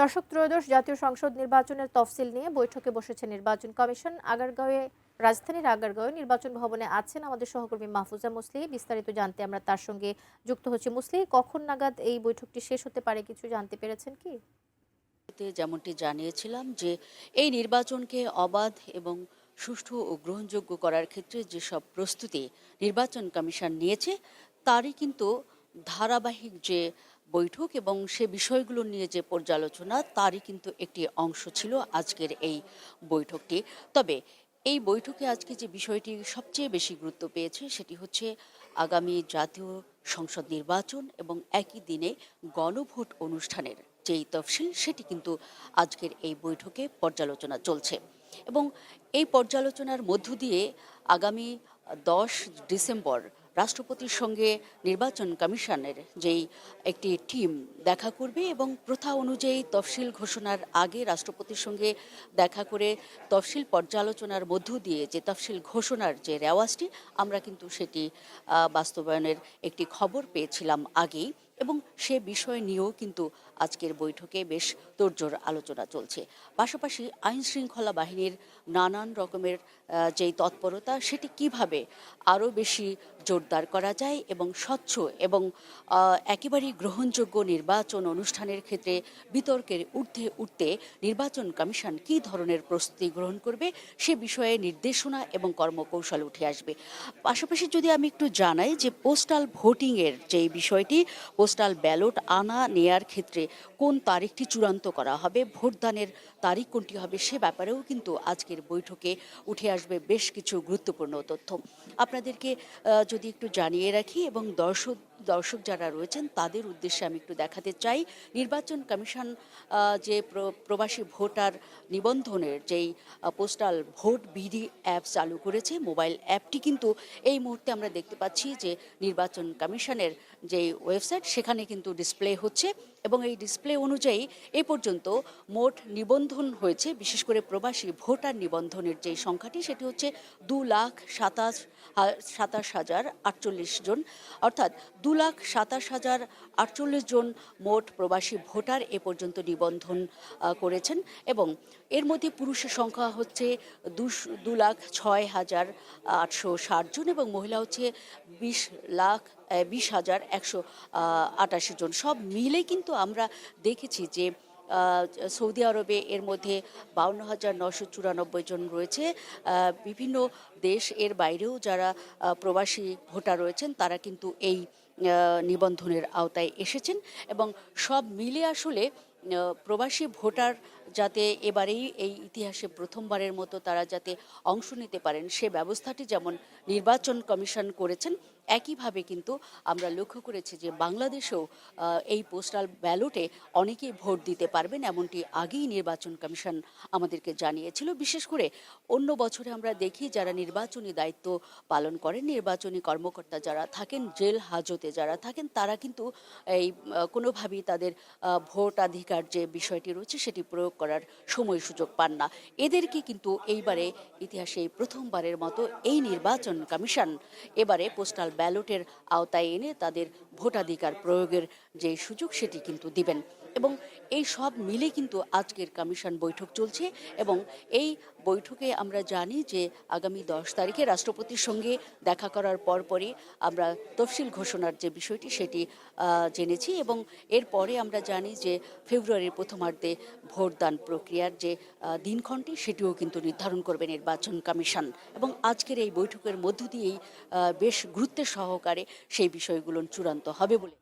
দর্শক, ত্রয়োদশ জাতীয় সংসদ নির্বাচনের তফসিল নিয়ে বৈঠকে বসেছে নির্বাচন কমিশন। রাজধানীর আগারগাঁওয়ে নির্বাচন ভবনে আছেন আমাদের সহকর্মী মাহফুজা মুসলিহ। বিস্তারিত জানতে আমরা তার সঙ্গে যুক্ত হচ্ছি। মুসলিহ, কখন নাগাদ এই বৈঠকটি শেষ হতে পারে, কিছু জানতে পেরেছেন কি? যেমনটি জানিয়েছিলাম যে এই নির্বাচনকে অবাধ এবং সুষ্ঠু ও গ্রহণযোগ্য করার ক্ষেত্রে যেসব প্রস্তুতি নির্বাচন কমিশন নিয়েছে তারই কিন্তু ধারাবাহিক যে বৈঠক এবং সে বিষয়গুলো নিয়ে যে পর্যালোচনা তারই কিন্তু একটি অংশ ছিল আজকের এই বৈঠকটি। তবে এই বৈঠকে আজকে যে বিষয়টি সবচেয়ে বেশি গুরুত্ব পেয়েছে সেটি হচ্ছে আগামী জাতীয় সংসদ নির্বাচন এবং একই দিনে গণভোট অনুষ্ঠানের যেই তফসিল সেটি কিন্তু আজকের এই বৈঠকে পর্যালোচনা চলছে এবং এই পর্যালোচনার মধ্য দিয়ে আগামী 10 ডিসেম্বর রাষ্ট্রপতির সঙ্গে নির্বাচন কমিশনের যেই একটি টিম দেখা করবে এবং প্রথা অনুযায়ী তফসিল ঘোষণার আগে রাষ্ট্রপতির সঙ্গে দেখা করে তফসিল পর্যালোচনার মধ্য দিয়ে যে তফসিল ঘোষণার যে রেওয়াজটি আমরা কিন্তু সেটি বাস্তবায়নের একটি খবর পেয়েছিলাম আগেই এবং সে বিষয় নিয়েও কিন্তু আজকের বৈঠকে বেশ তোড়জোড় আলোচনা চলছে। পাশাপাশি আইন শৃঙ্খলা বাহিনীর নানান রকমের যেই তৎপরতা সেটি কিভাবে আরও বেশি জোরদার করা যায় এবং স্বচ্ছ এবং একেবারেই গ্রহণযোগ্য নির্বাচন অনুষ্ঠানের ক্ষেত্রে বিতর্কের ঊর্ধ্বে উঠতে নির্বাচন কমিশন কী ধরনের প্রস্তুতি গ্রহণ করবে সে বিষয়ে নির্দেশনা এবং কর্মকৌশল উঠে আসবে। পাশাপাশি যদি আমি একটু জানাই যে পোস্টাল ভোটিংয়ের যেই বিষয়টি, পোস্টাল ব্যালট আনা নেয়ার ক্ষেত্রে কোন তারিখটি চূড়ান্ত করা হবে, ভোটদানের তারিখ কোনটি হবে সে ব্যাপারেও কিন্তু আজকের বৈঠকে উঠে আসবে বেশ কিছু গুরুত্বপূর্ণ তথ্য। আপনাদেরকে যদি একটু জানিয়ে রাখি এবং দর্শক যারা রয়েছেন তাদের উদ্দেশ্যে আমি একটু দেখাতে চাই, নির্বাচন কমিশন যে প্রবাসী ভোটার নিবন্ধনের যেই পোস্টাল ভোট বিডি অ্যাপ চালু করেছে, মোবাইল অ্যাপটি কিন্তু এই মুহূর্তে আমরা দেখতে পাচ্ছি যে নির্বাচন কমিশনের যেই ওয়েবসাইট সেখানে কিন্তু ডিসপ্লে হচ্ছে এবং এই ডিসপ্লে অনুযায়ী এ পর্যন্ত মোট নিবন্ধন হয়েছে, বিশেষ করে প্রবাসী ভোটার নিবন্ধনের যেই সংখ্যাটি সেটি হচ্ছে 2,27,048 জন, অর্থাৎ 2,27,048 জন মোট প্রবাসী ভোটার এ পর্যন্ত নিবন্ধন করেছেন এবং এর মধ্যে পুরুষের সংখ্যা হচ্ছে 2,06,860 জন এবং মহিলা হচ্ছে 20,20,188 জন। সব মিলে কিন্তু আমরা দেখেছি যে সৌদি আরবে এর মধ্যে 52,994 জন রয়েছে। বিভিন্ন দেশ এর বাইরেও যারা প্রবাসী ভোটার রয়েছেন তারা কিন্তু এই নিবন্ধনের আওতায় এসেছেন এবং সব মিলে আসলে প্রবাসী ভোটার যাতে এবারেই এই ইতিহাসে প্রথমবারের মতো তারা যাতে অংশ নিতে পারেন সে ব্যবস্থাটি যেমন নির্বাচন কমিশন করেছেন, একইভাবে কিন্তু আমরা লক্ষ্য করেছি যে বাংলাদেশেও এই পোস্টাল ব্যালটে অনেকেই ভোট দিতে পারবেন, এমনটি আগেই নির্বাচন কমিশন আমাদেরকে জানিয়েছিল। বিশেষ করে অন্য বছরে আমরা দেখি যারা নির্বাচনী দায়িত্ব পালন করেন, নির্বাচনী কর্মকর্তা যারা থাকেন, জেল হাজতে যারা থাকেন তারা কিন্তু এই কোনোভাবেই তাদের ভোটাধিকার যে বিষয়টি রয়েছে সেটি প্রয়োগ করার সময় সুযোগ পান না। এদেরকে কিন্তু এইবারে ইতিহাসে প্রথমবারের মতো এই নির্বাচন কমিশন এবারে পোস্টাল ব্যালটের আওতায় এনে তাদের ভোটাধিকার প্রয়োগের যে সুযোগ সেটি কিন্তু দিবেন এবং এই সব মিলে কিন্তু আজকের কমিশন বৈঠক চলছে এবং এই বৈঠকে আমরা জানি যে আগামী 10 তারিখে রাষ্ট্রপতির সঙ্গে দেখা করার পরপরই আমরা তফসিল ঘোষণার যে বিষয়টি সেটি জেনেছি এবং এরপরে আমরা জানি যে ফেব্রুয়ারির প্রথমার্ধে ভোটদান প্রক্রিয়ার যে দিনক্ষণটি সেটিও কিন্তু নির্ধারণ করবে নির্বাচন কমিশন এবং আজকের এই বৈঠকের মধ্য দিয়েই বেশ গুরুত্বের সহকারে সেই বিষয়গুলো চূড়ান্ত হবে বলে